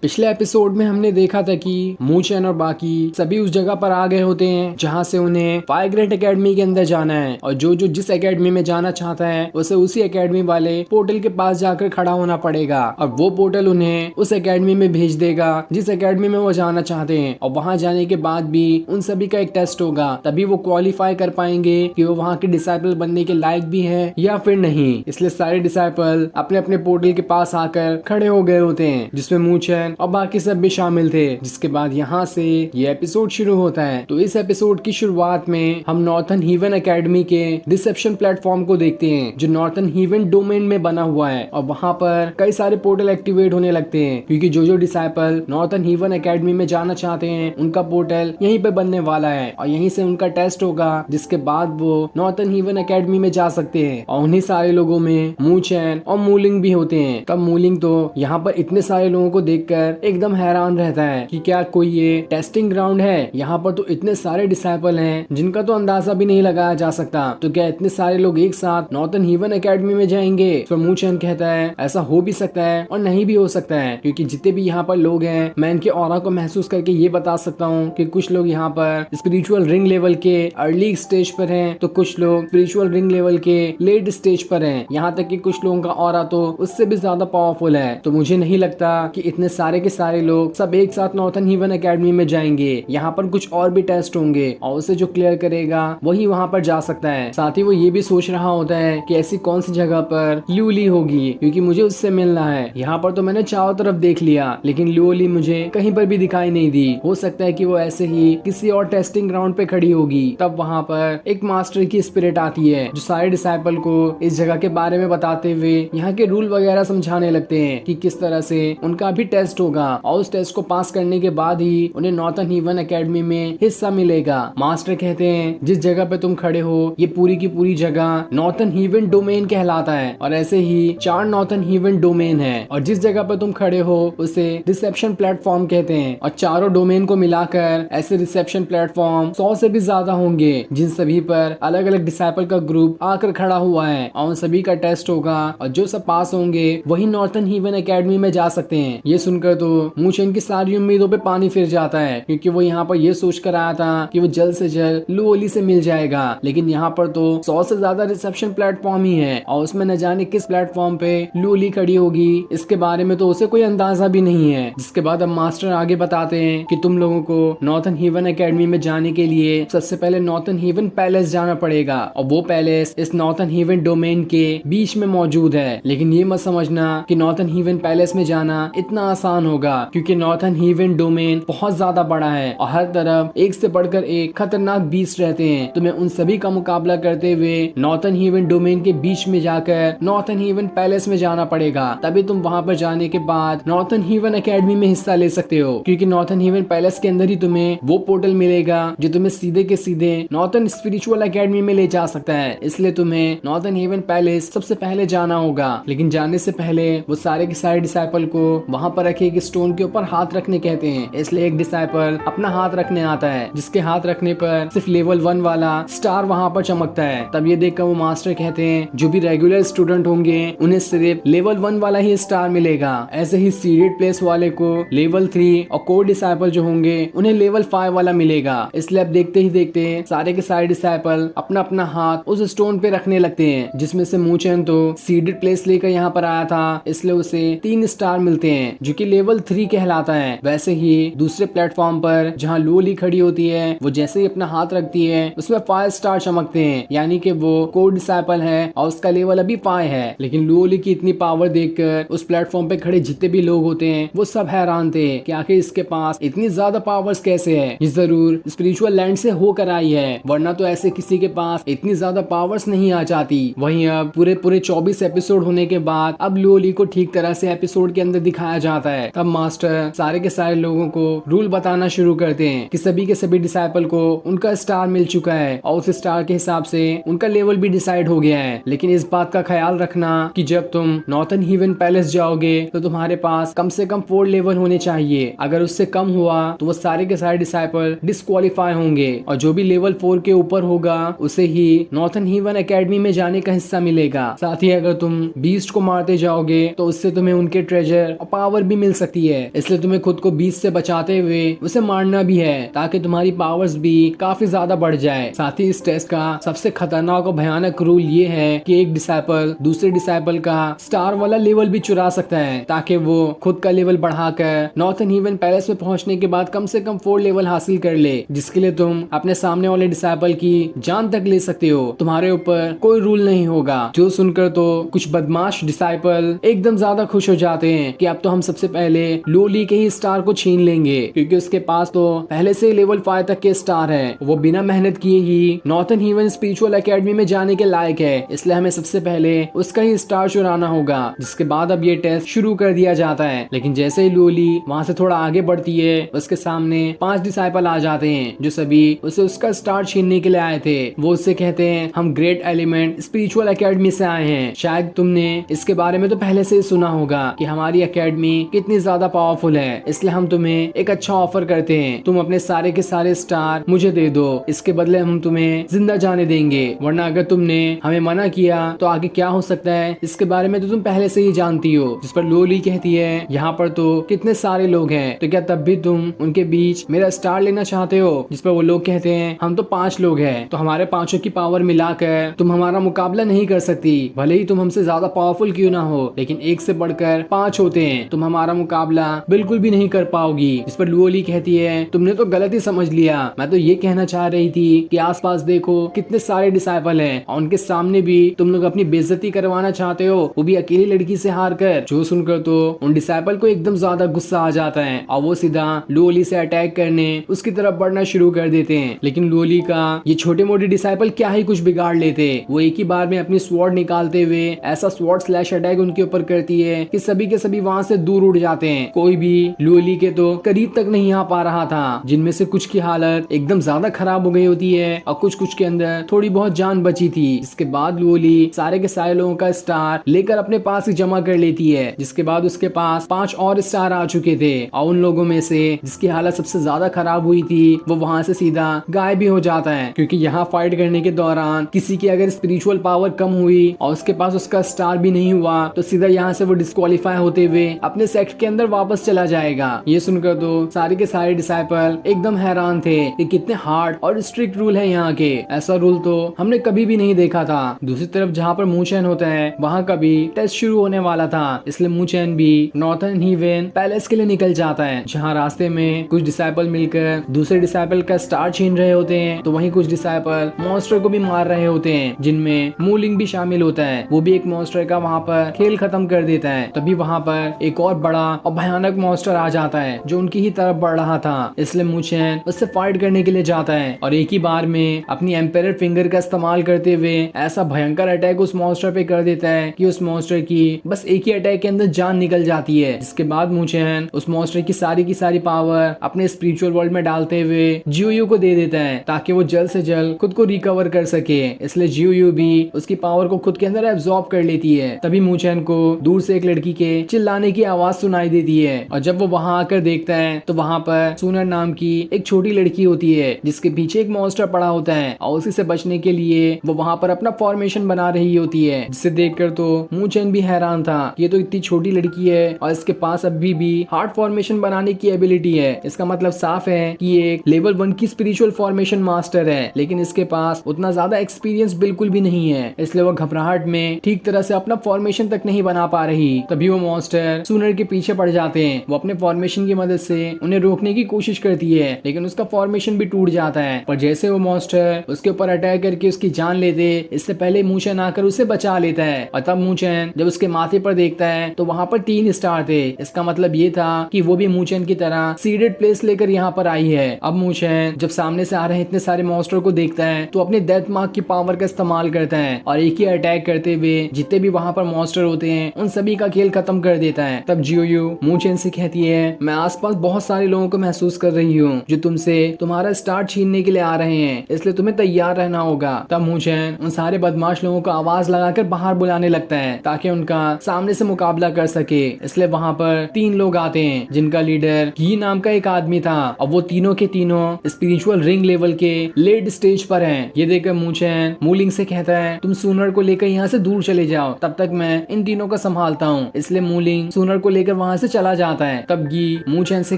पिछले एपिसोड में हमने देखा था कि मूचेन और बाकी सभी उस जगह पर आ गए होते हैं जहां से उन्हें फायर ग्रेट एकेडमी के अंदर जाना है और जो जो जिस एकेडमी में जाना चाहता है उसे उसी एकेडमी वाले पोर्टल के पास जाकर खड़ा होना पड़ेगा और वो पोर्टल उन्हें उस एकेडमी में भेज देगा जिस एकेडमी में वो जाना चाहते हैं। और वहां जाने के बाद भी उन सभी का एक टेस्ट होगा, तभी वो क्वालिफाई कर पाएंगे कि वो वहां के डिसाइपल बनने के लायक भी है या फिर नहीं। इसलिए सारे डिसाइपल अपने अपने पोर्टल के पास आकर खड़े हो गए होते हैं, जिसमें मूचेन और बाकी सब भी शामिल थे। जिसके बाद यहाँ से ये एपिसोड शुरू होता है। तो इस एपिसोड की शुरुआत में हम नॉर्थन हीवन एकेडमी के रिसेप्शन प्लेटफॉर्म को देखते हैं जो नॉर्थन हीवन डोमेन में बना हुआ है और वहाँ पर कई सारे पोर्टल एक्टिवेट होने लगते हैं क्योंकि जो जो डिसाइपल नॉर्थन हीवन एकेडमी में जाना चाहते हैं उनका पोर्टल यहीं पे बनने वाला है और यहीं से उनका टेस्ट होगा, जिसके बाद वो नॉर्थन हीवन एकेडमी में जा सकते हैं। और उन्हीं सारे लोगों में मूचेन और मूलिंग भी होते हैं। तब मूलिंग तो यहाँ पर इतने सारे लोगों को देखकर एकदम हैरान रहता है कि क्या कोई ये टेस्टिंग ग्राउंड है। यहाँ पर तो इतने सारे डिसाइपल हैं जिनका तो अंदाजा भी नहीं लगाया जा सकता, तो क्या इतने सारे लोग एक साथ नॉर्थन हीवन एकेडमी में जाएंगे। तो मूचेन कहता है ऐसा हो भी सकता है और नहीं भी हो सकता है, क्योंकि जितने भी यहाँ पर लोग हैं मैं इनके ऑरा को महसूस करके ये बता सकता हूँ कि कुछ लोग यहाँ पर स्पिरिचुअल रिंग लेवल के अर्ली स्टेज पर हैं, तो कुछ लोग स्पिरिचुअल रिंग लेवल के लेट स्टेज पर हैं। यहाँ तक कि कुछ लोगों का ऑरा तो उससे भी ज्यादा पावरफुल है। तो मुझे नहीं लगता कि इतने सारे के सारे लोग सब एक साथ नॉर्थन हीवन एकेडमी में जाएंगे। यहाँ पर कुछ और भी टेस्ट होंगे और उसे जो क्लियर करेगा वही वहाँ पर जा सकता है। साथ ही वो ये भी सोच रहा होता है कि ऐसी कौन सी जगह पर ल्यूली होगी, क्योंकि मुझे उससे मिलना है। यहाँ पर तो मैंने चारों तरफ देख लिया लेकिन ल्यूली मुझे कहीं पर भी दिखाई नहीं दी। हो सकता है कि वो ऐसे ही किसी और टेस्टिंग ग्राउंड पे खड़ी होगी। तब वहाँ पर एक मास्टर की स्पिरिट आती है जो सारे डिसाइपल को इस जगह के बारे में बताते हुए यहाँ के रूल वगैरह समझाने लगते हैं कि किस तरह से उनका भी टेस्ट होगा और उस टेस्ट को पास करने के बाद ही उन्हें नॉर्थन हीवन एकेडमी में हिस्सा मिलेगा। मास्टर कहते हैं जिस जगह पे तुम खड़े हो ये पूरी की पूरी जगह नॉर्थन हीवन डोमेन कहलाता है और ऐसे ही 4 नॉर्थन हीवन डोमेन है और जिस जगह पे तुम खड़े हो उसे रिसेप्शन प्लेटफॉर्म कहते हैं। और चारों डोमेन को मिलाकर ऐसे रिसेप्शन प्लेटफॉर्म 100 से भी ज्यादा होंगे जिन सभी पर अलग अलग डिसाइपल का ग्रुप आकर खड़ा हुआ है और उन सभी का टेस्ट होगा और जो सब पास होंगे वही नॉर्थन हीवन एकेडमी में जा सकते हैं। ये सुनकर तो मूचेन की सारी उम्मीदों पे पानी फिर जाता है, क्योंकि वो यहाँ पर ये सोच कर आया था कि वो जल्द से जल्द लुओली से मिल जाएगा, लेकिन यहाँ पर तो 100 से ज्यादा रिसेप्शन प्लेटफॉर्म ही है और उसमें न जाने किस प्लेटफॉर्म पे लुओली खड़ी होगी इसके बारे में तो उसे कोई अंदाजा भी नहीं है। जिसके बाद अब मास्टर आगे बताते हैं कि तुम लोगों को नॉर्थन हीवन एकेडमी में जाने के लिए सबसे पहले नॉर्थन हीवन पैलेस जाना पड़ेगा और वो पैलेस इस नॉर्थन हीवन डोमेन के बीच में मौजूद है। लेकिन ये मत समझना कि नॉर्थन हीवन पैलेस में जाना इतना आसान होगा, क्योंकि नॉर्थन हीवन डोमेन बहुत ज्यादा बड़ा है और हर तरफ एक से बढ़कर एक खतरनाक बीस्ट रहते हैं। तुम्हें उन सभी का मुकाबला करते हुए नॉर्थन हीवन डोमेन के बीच में जाकर नॉर्थन हीवन पैलेस में जाना पड़ेगा, तभी तुम वहां पर जाने के बाद नॉर्थन हीवन एकेडमी में हिस्सा ले सकते हो। क्योंकि नॉर्थन हीवन पैलेस के अंदर ही तुम्हें वो पोर्टल मिलेगा जो तुम्हें सीधे के सीधे नॉर्थन स्पिरिचुअल एकेडमी में ले जा सकता है। इसलिए तुम्हें नॉर्थन हीवन पैलेस सबसे पहले जाना होगा। लेकिन जाने से पहले वो सारे के सारे डिसाइपल को वहां पर रखे एक स्टोन के ऊपर हाथ रखने कहते हैं। इसलिए एक डिसाइपल अपना हाथ रखने आता है, जिसके हाथ रखने पर सिर्फ लेवल 1 वाला स्टार वहां पर चमकता है। तब ये देखकर वो मास्टर कहते हैं जो भी रेगुलर स्टूडेंट होंगे उन्हें सिर्फ लेवल 1 वाला ही स्टार मिलेगा। ऐसे ही सीडेड प्लेस वाले को लेवल 3 और कोर डिसाइपल जो होंगे उन्हें लेवल 5 वाला मिलेगा। इसलिए अब देखते ही देखते सारे के सारे डिसाइपल अपना अपना हाथ उस स्टोन पे रखने लगते हैं, जिसमें से मूचेन तो सीडेड प्लेस लेकर यहाँ पर आया था, इसलिए उसे 3 स्टार मिलते हैं जो कि लेवल 3 कहलाता है। वैसे ही दूसरे प्लेटफॉर्म पर जहाँ लुओली खड़ी होती है वो जैसे ही अपना हाथ रखती है उसमें 5 स्टार चमकते हैं, यानी कि वो कोर डिसाइपल है और उसका लेवल अभी 5 है। लेकिन लुओली की इतनी पावर देखकर उस प्लेटफॉर्म पे खड़े जितने भी लोग होते हैं वो सब हैरान थे कि आखिर इसके पास इतनी ज्यादा पावर्स कैसे है। ये जरूर स्पिरिचुअल लैंड से होकर आई है, वरना तो ऐसे किसी के पास इतनी ज्यादा पावर्स नहीं आ जाती। वहीं अब पूरे 24 एपिसोड होने के बाद अब लुओली को ठीक तरह से एपिसोड के अंदर दिखाया जाता है। तब मास्टर सारे के सारे लोगों को रूल बताना शुरू करते हैं कि सभी के सभी डिसाइपल को उनका स्टार मिल चुका है और उस स्टार के हिसाब से उनका लेवल भी डिसाइड हो गया है। लेकिन इस बात का ख्याल रखना कि जब तुम नॉर्थन हीवन पैलेस जाओगे तो तुम्हारे पास कम से कम 4 लेवल होने चाहिए। अगर उससे कम हुआ तो वो सारे के सारे डिसाइपल डिस्क्वालीफाई होंगे और जो भी लेवल 4 के ऊपर होगा उसे ही नॉर्थन हीवन एकेडमी में जाने का हिस्सा मिलेगा। साथ ही अगर तुम बीस्ट को मारते जाओगे तो उससे तुम्हें उनके ट्रेजर और पावर भी मिल मिल सकती है, इसलिए तुम्हें खुद को बीच से बचाते हुए उसे मारना भी है ताकि तुम्हारी पावर्स भी काफी ज्यादा बढ़ जाए। साथ ही इस टेस्ट का सबसे खतरनाक और भयानक रूल ये है कि एक डिसाइपल दूसरे डिसाइपल का स्टार वाला लेवल भी चुरा सकता है ताकि वो खुद का लेवल बढ़ाकर नॉर्थन हेवन पैलेस में पहुंचने के बाद कम से कम 4 लेवल हासिल कर ले, जिसके लिए तुम अपने सामने वाले डिसाइपल की जान तक ले सकते हो। तुम्हारे ऊपर कोई रूल नहीं होगा। जो सुनकर तो कुछ बदमाश डिसाइपल एकदम ज्यादा खुश हो जाते हैं कि अब तो हम सबसे पहले लोली के ही स्टार को छीन लेंगे, क्योंकि उसके पास तो पहले से लेवल 5 तक के स्टार है। वो बिना मेहनत किए ही नॉर्थन हेवन स्पिरिचुअल एकेडमी में जाने के लायक है, इसलिए हमें सबसे पहले उसका ही स्टार चुराना होगा। जिसके बाद अब ये टेस्ट शुरू कर दिया जाता है। लेकिन जैसे ही लोली वहाँ से थोड़ा आगे बढ़ती है, उसके सामने 5 डिसाइपल आ जाते हैं जो सभी उसे उसका स्टार छीनने के लिए आए थे। वो उससे कहते हैं हम ग्रेट एलिमेंट स्पिरिचुअल एकेडमी से आए हैं, शायद तुमने इसके बारे में तो पहले से ही सुना होगा कि हमारी एकेडमी कितनी ज्यादा पावरफुल है, इसलिए हम तुम्हें एक अच्छा ऑफर करते हैं। तुम अपने सारे के सारे स्टार मुझे दे दो, इसके बदले हम तुम्हें जिंदा जाने देंगे, वरना अगर तुमने हमें मना किया तो आगे क्या हो सकता है इसके बारे में तो तुम पहले से ही जानती हो। जिस पर लोली कहती है यहाँ पर तो कितने सारे लोग हैं, तो क्या तब भी तुम उनके बीच मेरा स्टार लेना चाहते हो? जिस पर वो लोग कहते हैं हम तो 5 लोग हैं, तो हमारे 5 की पावर मिलाकर तुम हमारा मुकाबला नहीं कर सकती, भले ही तुम हमसे ज्यादा पावरफुल क्यों ना हो, लेकिन 1 से बढ़कर 5 होते हैं, तुम हमारा मुकाबला बिल्कुल भी नहीं कर पाओगी। इस पर लोली कहती है तुमने तो गलत ही समझ लिया, मैं तो ये कहना चाह रही थी कि आसपास देखो कितने सारे डिसाइपल हैं और उनके सामने भी तुम लोग अपनी बेइज्जती करवाना चाहते हो, वो भी अकेली लड़की से हार कर। जो सुनकर तो उन डिसाइपल को एकदम ज्यादा गुस्सा आ जाता है और वो सीधा लोली से अटैक करने उसकी तरफ बढ़ना शुरू कर देते हैं। लेकिन लोली का ये छोटे मोटे डिसाइपल क्या ही कुछ बिगाड़ लेते, वो एक ही बार में अपनी स्वॉर्ड निकालते हुए ऐसा स्वॉर्ड स्लैश अटैक उनके ऊपर करती है कि सभी के सभी वहाँ से दूर उड़ जाते हैं। कोई भी लोली के तो करीब तक नहीं आ पा रहा था, जिनमें से कुछ की हालत एकदम ज्यादा खराब हो गई होती है और कुछ के अंदर थोड़ी बहुत जान बची थी। इसके बाद लोली सारे के सारे लोगों का स्टार लेकर अपने पास ही जमा कर लेती है, जिसके बाद उसके पास 5 और स्टार आ चुके थे और उन लोगों में से जिसकी हालत सबसे ज्यादा खराब हुई थी वो वहाँ से सीधा गायब भी हो जाता है, क्योंकि यहाँ फाइट करने के दौरान किसी की अगर स्पिरिचुअल पावर कम हुई और उसके पास उसका स्टार भी नहीं हुआ तो सीधा यहाँ से वो डिस्क्वालीफाई होते हुए अपने सेक्ट के अंदर वापस चला जाएगा। ये सुनकर तो सारे के सारे डिसाइपल एकदम हैरान थे कि कितने हार्ड और स्ट्रिक्ट रूल है यहाँ के, ऐसा रूल तो हमने कभी भी नहीं देखा था। दूसरी तरफ जहाँ पर मूचैन होता है वहाँ का भी टेस्ट शुरू होने वाला था, इसलिए मूचैन भी नॉर्थन हेवन पैलेस के लिए निकल जाता है, जहाँ रास्ते में कुछ डिसाइपल मिलकर दूसरे डिसाइपल का स्टार छीन रहे होते हैं, तो वहीं कुछ डिसाइपल मॉन्स्टर को भी मार रहे होते हैं, जिनमें मूलिंग भी शामिल होता है। वो भी एक मॉन्स्टर का वहाँ पर खेल खत्म कर देता है। तभी वहाँ पर एक और बड़ा और भयानक मॉन्स्टर आ जाता है जो उनकी ही तरफ बढ़ रहा था, इसलिए मूचैन उससे फाइट करने के लिए जाता है और एक ही बार में अपनी एम्पायर फिंगर का इस्तेमाल करते हुए ऐसा भयंकर अटैक उस मॉन्स्टर पे कर देता है कि उस मॉन्स्टर की बस एक ही अटैक के अंदर जान निकल जाती है। जिसके बाद मूचैन उस मॉन्स्टर की सारी पावर अपने स्पिरिचुअल वर्ल्ड में डालते हुए जियोयू को दे देता है ताकि वो जल्द से जल्द खुद को रिकवर कर सके, इसलिए जियोयू भी उसकी पावर को खुद के अंदर एब्जॉर्ब कर लेती है। तभी मूचैन को दूर से एक लड़की के चिल्लाने की आवाज सुनाई देती है और जब वो वहाँ आकर देखता है तो वहाँ पर सुनर नाम की एक छोटी लड़की होती है जिसके पीछे एक मॉन्स्टर पड़ा होता है और उसी से बचने के लिए वो वहाँ पर अपना फॉर्मेशन बना रही होती है, जिसे देखकर तो मूचैन भी हैरान था। ये तो इतनी छोटी लड़की है और इसके पास अभी भी हार्ड फॉर्मेशन बनाने की एबिलिटी है, इसका मतलब साफ है कि ये एक लेवल 1 की स्पिरिचुअल फॉर्मेशन मास्टर है, लेकिन इसके पास उतना ज्यादा एक्सपीरियंस बिल्कुल भी नहीं है, इसलिए वो घबराहट में ठीक तरह से अपना फॉर्मेशन तक नहीं बना पा रही। तभी वो मॉन्स्टर सुनर के पीछे पड़ जाते हैं। वो अपने फॉर्मेशन की मदद से उन्हें रोकने की कोशिश करती है, लेकिन उसका फॉर्मेशन भी टूट जाता है। पर जैसे वो मॉन्स्टर उसके ऊपर अटैक करके उसकी जान लेते, इससे पहले मूचैन आकर उसे बचा लेता है और तब मूचैन जब उसके माथे पर देखता है तो वहाँ पर 3 स्टार थे। इसका मतलब ये था कि वो भी मूचैन की तरह सीडेड प्लेस लेकर यहाँ पर आई है। अब मूचैन जब सामने से आ रहे इतने सारे मॉन्स्टर को देखता है तो अपने डेथ मार्क की पावर का इस्तेमाल करता है और एक ही अटैक करते हुए जितने भी वहाँ पर मॉन्स्टर होते हैं उन सभी का खेल खत्म कर देता है। तब जियोयू मूचैन से कहती है मैं आसपास बहुत सारे लोगों को महसूस कर रही हूँ जो तुमसे तुम्हारा स्टार छीनने के लिए आ रहे हैं, इसलिए तुम्हें तैयार रहना होगा। तब मूचैन उन सारे बदमाश लोगों को आवाज लगाकर बाहर बुलाने लगता है ताकि उनका सामने से मुकाबला कर सके। इसलिए वहाँ पर 3 लोग आते हैं जिनका लीडर ही नाम का एक आदमी था और वो तीनों के तीनों स्पिरिचुअल रिंग लेवल के लेट स्टेज पर हैं। ये देखकर मूचैन मूलिंग से कहता है तुम सूनर को लेकर यहाँ से दूर चले जाओ, तब तक मैं इन तीनों को संभालता हूँ। इसलिए मूलिंग सूनर को लेकर वहाँ से चला जाता है। तब गी मूचेन से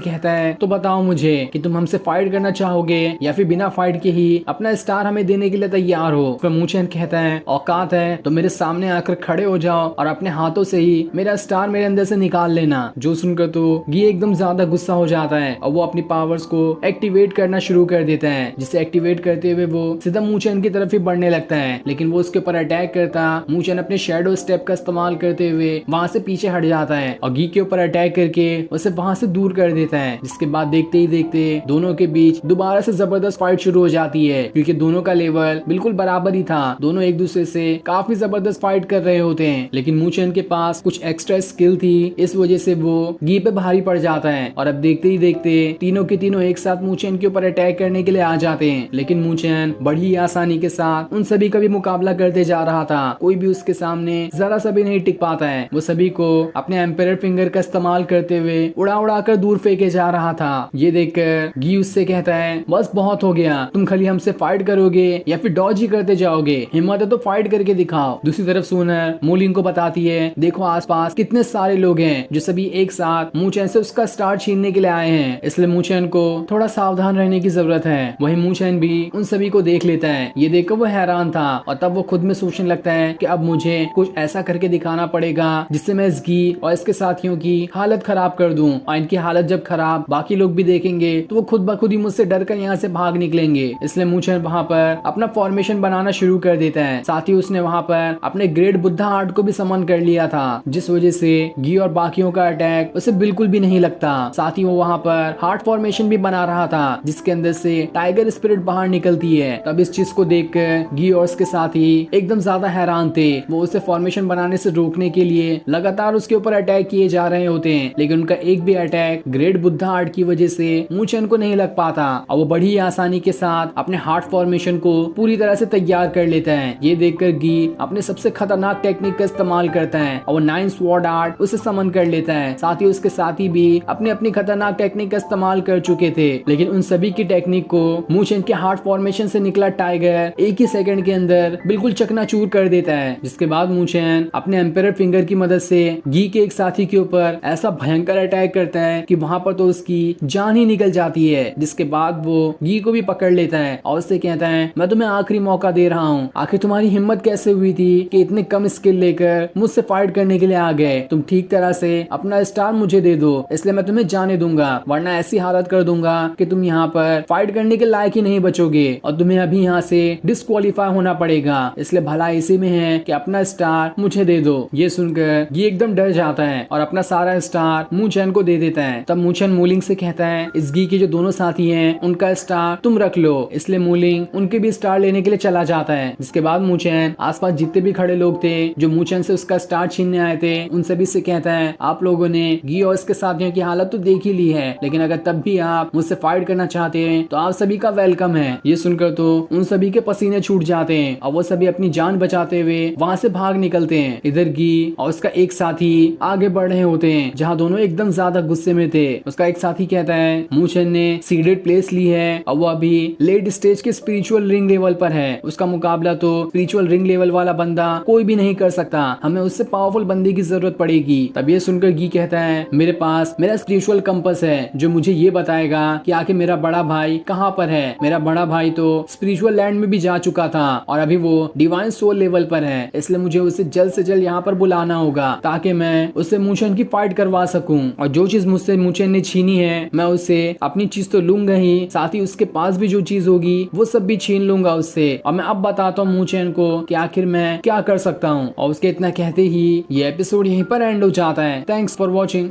कहता है तो बताओ मुझे कि तुम हमसे फाइट करना चाहोगे या फिर बिना फाइट के ही अपना स्टार हमें देने के लिए तैयार हो। फिर मूचेन कहता है औकात है तो मेरे सामने आकर खड़े हो जाओ और अपने हाथों से ही मेरा स्टार मेरे अंदर से निकाल लेना। जो सुनकर तो गी एकदम ज्यादा गुस्सा हो जाता है और वो अपनी पावर्स को एक्टिवेट करना शुरू कर देता है, जिसे एक्टिवेट करते हुए वो सीधा मूचेन की तरफ ही बढ़ने लगता है। लेकिन वो उसके ऊपर अटैक करता मूचेन अपने शैडो स्टेप का इस्तेमाल करते हुए वहां से पीछे हट जाता है और गी के ऊपर अटैक करके उसे वहां से दूर कर देता है। जिसके बाद देखते ही देखते दोनों के बीच दोबारा से जबरदस्त फाइट शुरू हो जाती है, क्योंकि दोनों का लेवल बिल्कुल बराबर ही था। दोनों एक दूसरे से काफी जबरदस्त फाइट कर रहे होते हैं, लेकिन मूचेन के पास कुछ एक्स्ट्रा स्किल थी, इस वजह से वो गी पे भारी पड़ जाता है। और अब देखते ही देखते तीनों के तीनों एक साथ मूचेन के ऊपर अटैक करने के लिए आ जाते हैं। लेकिन मूचेन बड़ी आसानी के साथ उन सभी का भी मुकाबला करते जा रहा था। कोई भी उसके सामने जरा सा भी नहीं टिक पाता है। वो सभी को अपने एम्पायर फिंगर का इस्तेमाल करते हुए उड़ा उड़ा कर दूर फेंके जा रहा था। ये देखकर गी उससे कहता है बस बहुत हो गया, तुम खाली हमसे फाइट करोगे या फिर डॉज ही करते जाओगे, हिम्मत है तो फाइट करके दिखाओ। दूसरी तरफ सोनर मूलिंग को बताती है देखो आसपास कितने सारे लोग हैं जो सभी एक साथ मूचेन से उसका स्टार छीनने के लिए आए हैं, इसलिए मूचेन को थोड़ा सावधान रहने की जरूरत है। वही मूचेन भी उन सभी को देख लेता है। ये देखकर वो हैरान था और तब वो खुद में सोचने लगता है कि अब मुझे कुछ ऐसा करके दिखाना पड़ेगा जिससे मैं इस गी और इसके साथियों की हालत खराब कर दूं, और इनकी हालत जब खराब बाकी लोग भी देखेंगे तो वो खुद ब खुद ही मुझसे डर कर यहाँ से भाग निकलेंगे। इसलिए मूचेन वहाँ पर अपना फॉर्मेशन बनाना शुरू कर देता है। साथ ही उसने वहाँ पर अपने ग्रेट बुद्धा आर्ट को भी समन कर लिया था, जिस वजह से गी और बाकियों का अटैक उसे बिल्कुल भी नहीं लगता। साथ ही वो वहाँ पर हार्ट फॉर्मेशन भी बना रहा था, जिसके अंदर से टाइगर स्पिरिट बाहर निकलती है। तब इस चीज को देखकर गी और उसके साथ ही एकदम ज्यादा हैरान थे। वो उसे फॉर्मेशन बनाने से रोकने के लिए लगातार उसके ऊपर अटैक किए जा रहे होते हैं, लेकिन उनका एक भी अटैक ग्रेट बुद्धा आर्ट की वजह से मूचेन को नहीं लग पाता और वो बड़ी आसानी के साथ अपने हार्ट फॉर्मेशन को पूरी तरह से तैयार कर लेता है। ये देखकर गी अपने सबसे खतरनाक टेक्निक का इस्तेमाल करता है और वो 9 स्वॉर्ड आर्ट उसे समन कर लेता है। साथ ही उसके साथी भी अपनी अपनी खतरनाक टेक्निक का इस्तेमाल कर चुके थे, लेकिन उन सभी की टेक्निक को मूचेन के हार्ट फॉर्मेशन से निकला टाइगर एक ही सेकंड के अंदर बिल्कुल चकनाचूर कर देता है। जिसके बाद मूचेन अपने एम्पायर फिंगर की मदद से गी के एक साथी के ऊपर ऐसा भयंकर अटैक करता है कि वहां पर तो उसकी जान ही निकल जाती है। जिसके बाद वो गी को भी पकड़ लेता है और उससे कहता है मैं तुम्हें आखिरी मौका दे रहा हूँ, आखिर तुम्हारी हिम्मत कैसे हुई थी कि इतने कम स्किल लेकर मुझसे फाइट करने के लिए आ गए। तुम ठीक तरह से अपना स्टार मुझे दे दो, इसलिए मैं तुम्हें जाने दूंगा, वरना ऐसी हालत कर दूंगा कि तुम यहाँ पर फाइट करने के लायक ही नहीं बचोगे और तुम्हें अभी यहाँ से डिस्क्वालीफाई होना पड़ेगा। इसलिए भला इसी में है कि अपना स्टार मुझे दे दो। ये सुनकर ये एकदम डर जाता है और अपना सारा स्टार मूचेन को दे देता है। तब मूचेन मूलिंग से कहता है इस गी के जो दोनों साथी हैं उनका स्टार तुम रख लो। इसलिए मूलिंग उनके भी स्टार लेने के लिए चला जाता है। जिसके बाद मूचेन आसपास जितने भी खड़े लोग थे जो मूचेन से उसका स्टार छीनने आए थे उन सभी से कहता है आप लोगों ने गी और इसके साथियों की हालत तो देख ही ली है, लेकिन अगर तब भी आप मुझसे फाइट करना चाहते हैं तो आप सभी का वेलकम है। ये सुनकर तो उन सभी के पसीने छूट जाते हैं और वो सभी अपनी जान बचाते हुए वहाँ से भाग निकलते हैं। इधर गी और उसका एक साथी आगे बढ़ रहे होते हैं, जहाँ दोनों एकदम ज्यादा गुस्से में थे। उसका एक साथी कहता है मूचेन ने सीडेड प्लेस ली है और वो अभी लेट स्टेज के स्पिरिचुअल रिंग लेवल पर है। उसका मुकाबला तो स्पिरिचुअल रिंग लेवल वाला बंदा कोई भी नहीं कर सकता, हमें उससे पावरफुल बंदे की जरूरत पड़ेगी। तब ये सुनकर गी कहता है मेरे पास मेरा स्पिरिचुअल कंपास है जो मुझे ये बताएगा कि आखिर मेरा बड़ा भाई कहाँ पर है। मेरा बड़ा भाई तो स्पिरिचुअल लैंड में भी जा चुका था और अभी वो डिवाइन सोल लेवल पर है, इसलिए मुझे उसे जल्द से जल्द यहाँ पर बुलाना होगा ताकि मैं उससे मूचेन की फाइट करवा सकूं। और जो चीज मुझसे मूचेन ने छीनी है मैं उसे अपनी चीज तो लूंगा ही, साथ ही उसके पास भी जो चीज होगी वो सब भी छीन लूंगा उससे। और मैं अब बताता हूँ मूचेन को कि आखिर मैं क्या कर सकता हूँ। और उसके इतना कहते ही ये एपिसोड यहीं पर एंड हो जाता है। Thanks for watching.